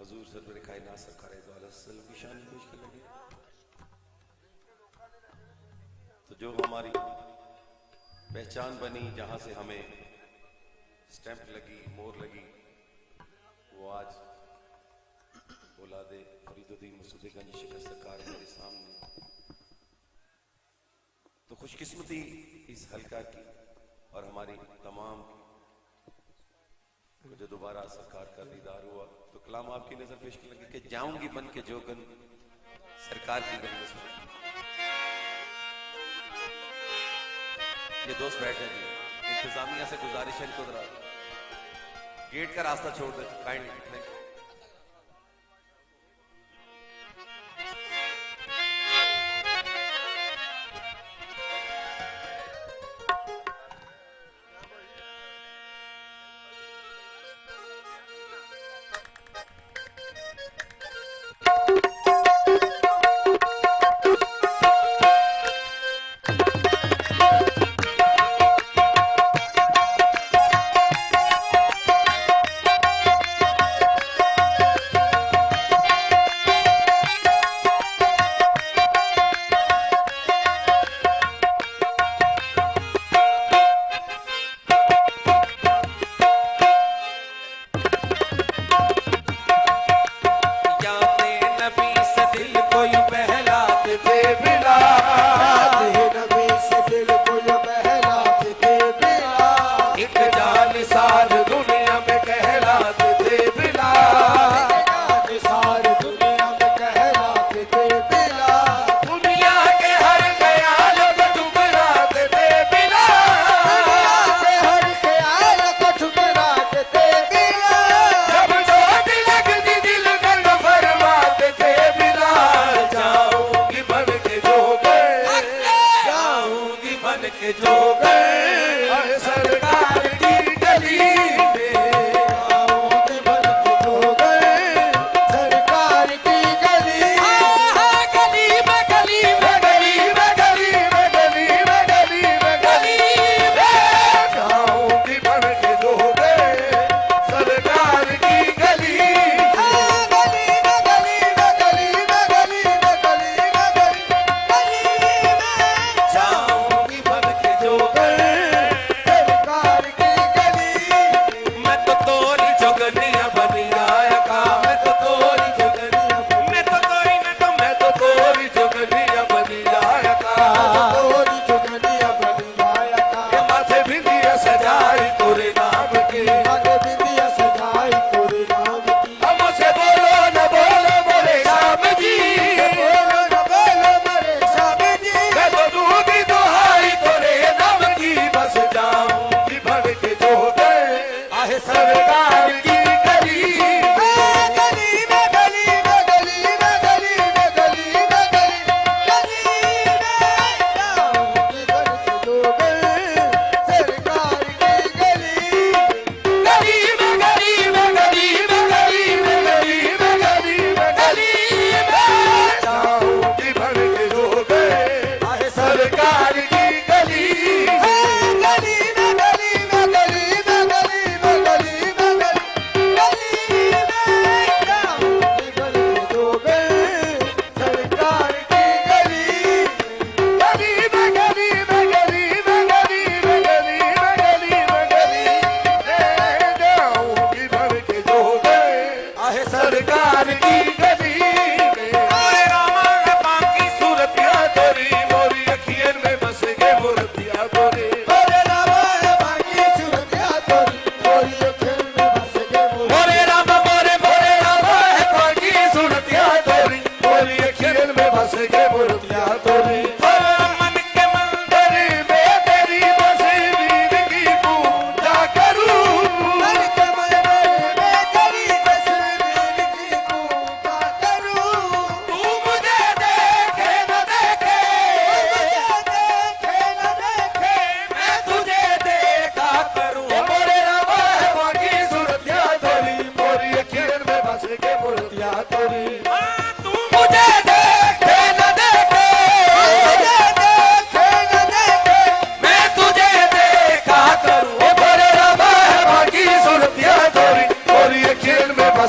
हजूर server कायनात सरकार दो अलैहि वसल्लम की शान पेश कर लगे। तो जो हमारी पहचान बनी, जहां से हमें स्टैंप लगी, मोहर लगी, वो आज औलादे फरीदुद्दीन मसूदगंज शिकस्त सरकार मेरे सामने। तो खुशकिस्मती इस हल्का की और हमारी तमाम जो दोबारा सरकार का दीदार हुआ, तो कलाम आपकी नजर पेश कर लगे कि जाऊंगी बन के जोगन सरकार की गंदस में। ये दोस्त बैठे जी, इंतजामिया से गुजारिश है इनको जरा गेट का रास्ता छोड़ दे काइंडली।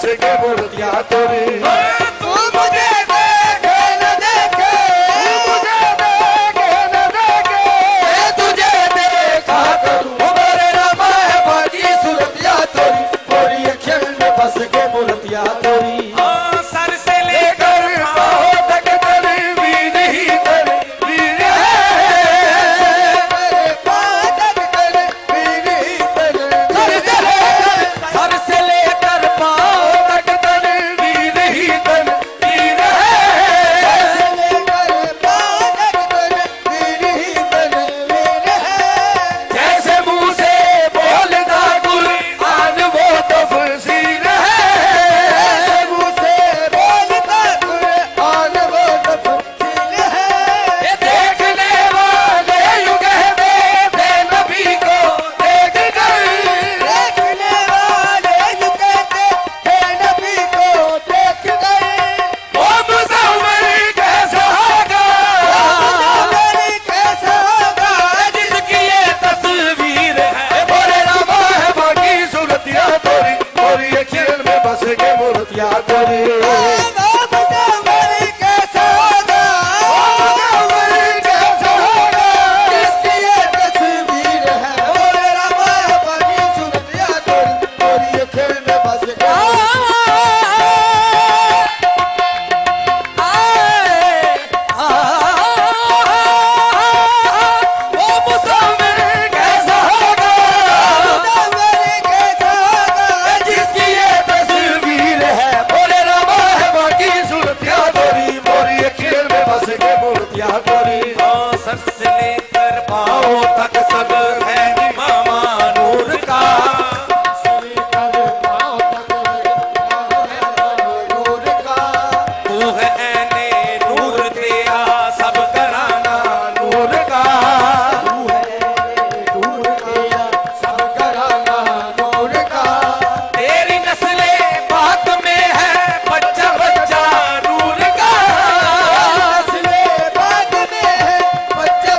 Take मूर्तियां तेरी। तू मुझे देखे न देखे, मुझे देखे न देखे, मैं तुझे देखा करूं। मेरे रामा है बाकी सूरतियां तेरी, मोरी अखियों में बस के मूर्तियां तेरी। सर से लेकर पाँव तक तेरी वीर ही तेरी वीर है, मेरे पाँव तक तेरी वीर ही तेरी। सर से लेकर पाँव तक तेरी वीर ही तेरी वीर है, सर से लेकर पाँव तक तेरी वीर ही तेरी वीर है। जैसे मुँह से बोलता कुरान वो तफसीर है, मुँह से बोलता कुरान वो तफसीर है। ये देखने वाले यूं कहते थे नबी को देख कर, देखने वाले यूं कहते थे नबी को देख कर। वो मुसलमान कैसा होगा, मुसलमान कैसा होगा, जिसकी ये तस्वीर है। बोले रामा है बाकी सूरतियां तेरी, और ये खेल में बस के मूर्तियां तेरी। कैसा होगा, कैसा होगा, जिसकी ये तस्वीर है। बोले रामा है बाकी सूरतियां तेरी, और ये खेल में बस के वो मुसलमान कैसा होगा, मुसलमान कैसा होगा, जिसकी ये तस्वीर है। बोले रामा है बाकी सूरतियां तेरी, मोरी खेल में बस के मूर्तियां तेरी। सर से लेकर पाँव तक सब है इमामा नूर का। नूर का तू है ऐने नूर तेरा सब कराना नूर का। नूर तेरा सब कराना नूर का। तेरी नस्ले पाक में है बच्चा बच्चा नूर का। असले बाग में है बच्चा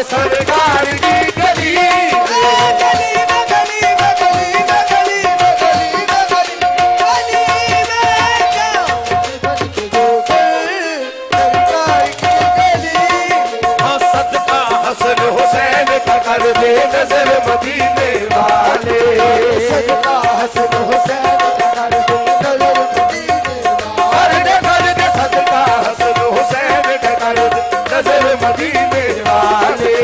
आहे सरकार की गली सदका हसन हुसैन का कर दे नजर मदीने वाले सदका हसन हुसैन का कर दे नजर मदीने वाले कर दे सदका हसन हुसैन का कर दे नजर मदीने वाले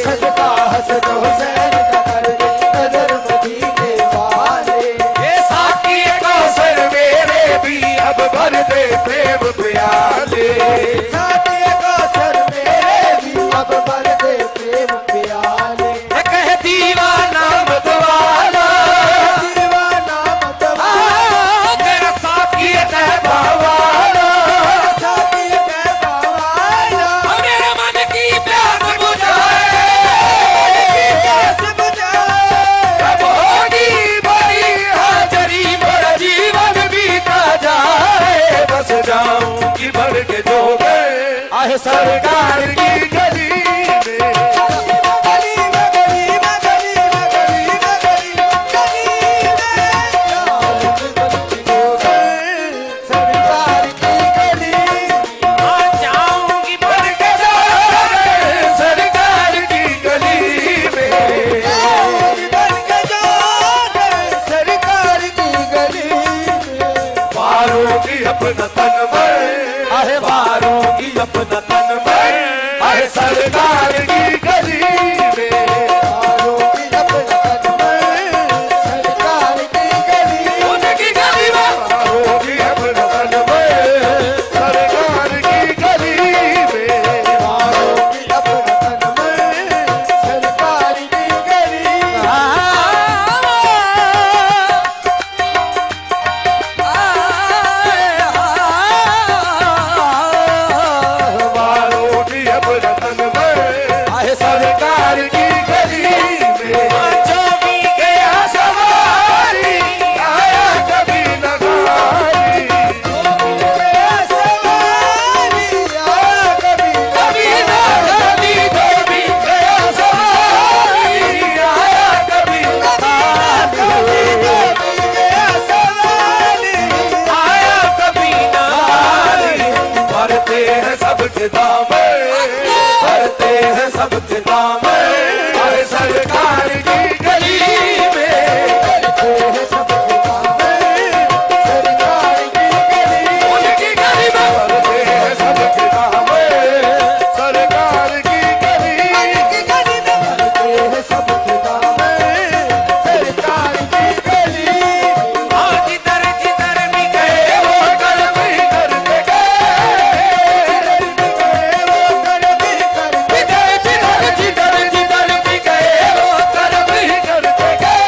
सदका हसन हुसैन का कर दे नजर मदीने वाले ये साकी कौसर मेरे भी अब भर दे प्रेम प्याले साथी कौसर मेरे भी अब भर दे प्रेम प्याले कह दीवाना मतवाला दीवाना मतवाला तेरा साकी तैबा वाला साथी कहता वाला मेरे मन की प्यास बुझाए प्यास बुझाए कब होगी बड़ी हाजरी मेरा जीवन बीता जाए बस जाऊंगी बढ़ के जो गए आहे सरकार की गली में गली में गली में गली में गली में गली सरकार की गली जाऊंगी बढ़ के जो गए सरकार की गली में बन के जो गए सरकार की गली वारों की अपना तन में आहे वारों की अपना तन में आहे सरकार की गली में आरोपी अपना तन में सरकार की गली उनकी गली में वारों की अपना तन में सरकार की गली में आरोपी अपना तन में सरकार की गली वारों की अपना तन में आहे सरकार की गली में जो भी गया सवारी आया कभी नगारी सवारी आया कभी कभी ना कभी जो भी गया सवारी आया कभी नगारी गया सवारी आया कभी नगारी भरते हैं सबके दामे भरते हैं सबके दामे हर सरकार की गली में सबके सामने सरकार की गली उनकी गली में भरते हैं सबके दामे सरकार की गली की गली में भरते हैं सबके सामने सरकार की गली जिधर जिधर भी गए वो कर्म ही करते गए वो कर भी कर जिधर जिधर जिधर जिधर भी गए वो कर्म ही करते गए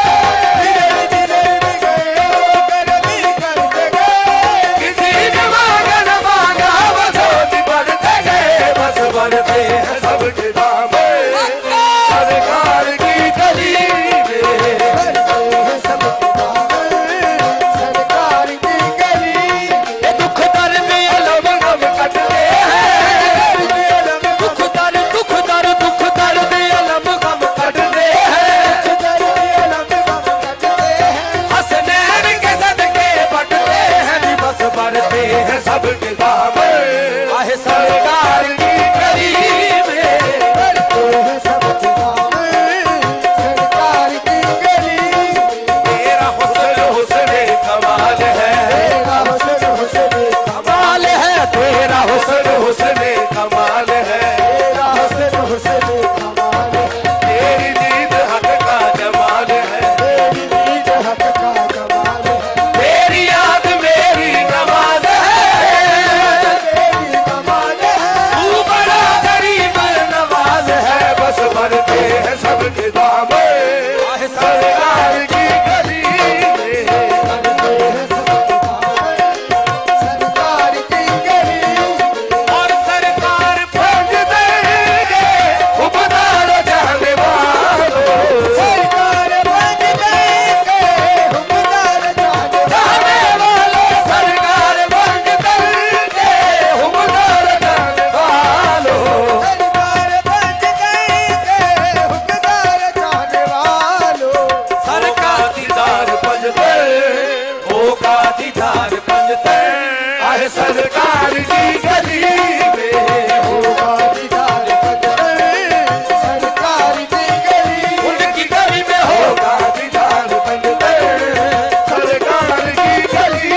किसी ने मांगा न मांगा वो झोली बढ़ते गए बस बढ़ते हैं सबके दामे सरकार की गली में सरकार की गली ये दुख दर्द ये लब गम कटते हैं दुख दर्द ये लब गम कटते हैं हसनैन के सदके बटते हैं बस बढ़ते हैं सबके दामे आहे सरकार की गली में सरकार की गली तेरा हुस्न हुस्न कमाल है तेरा हुस्न हुस्न कमाल है तेरा हुस्न हुस्न कमाल है तेरा हुस्न हुस्न कमाल है तेरी दीद हक का जमाल है तेरी नींद हक का कमाल है तेरी याद मेरी नमाज है तेरी आए सरकार की गली में होगा दीदार पंजतर सरकार की गली उनकी गली में होगा दीदार पंजतर सरकार की गली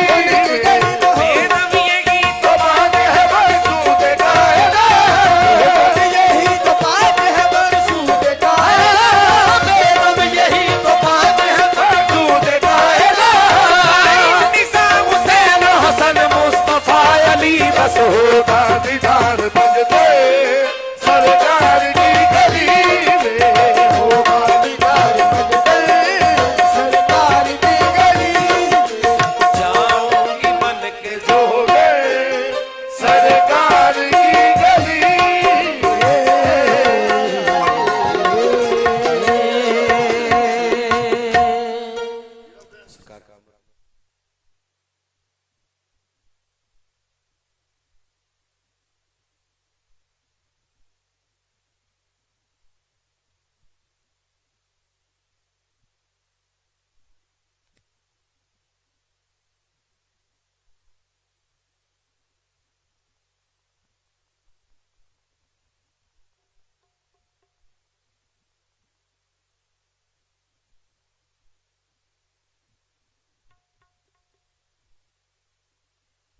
मेरा भी यही तो बात है मकसूद कायनात यही तो बात है मकसूद कायनात मेरा भी यही तो बात है मकसूद कायनात निज़ाम हुसैन हसन मुस्तफा अली बस होगा दीदार पंजतर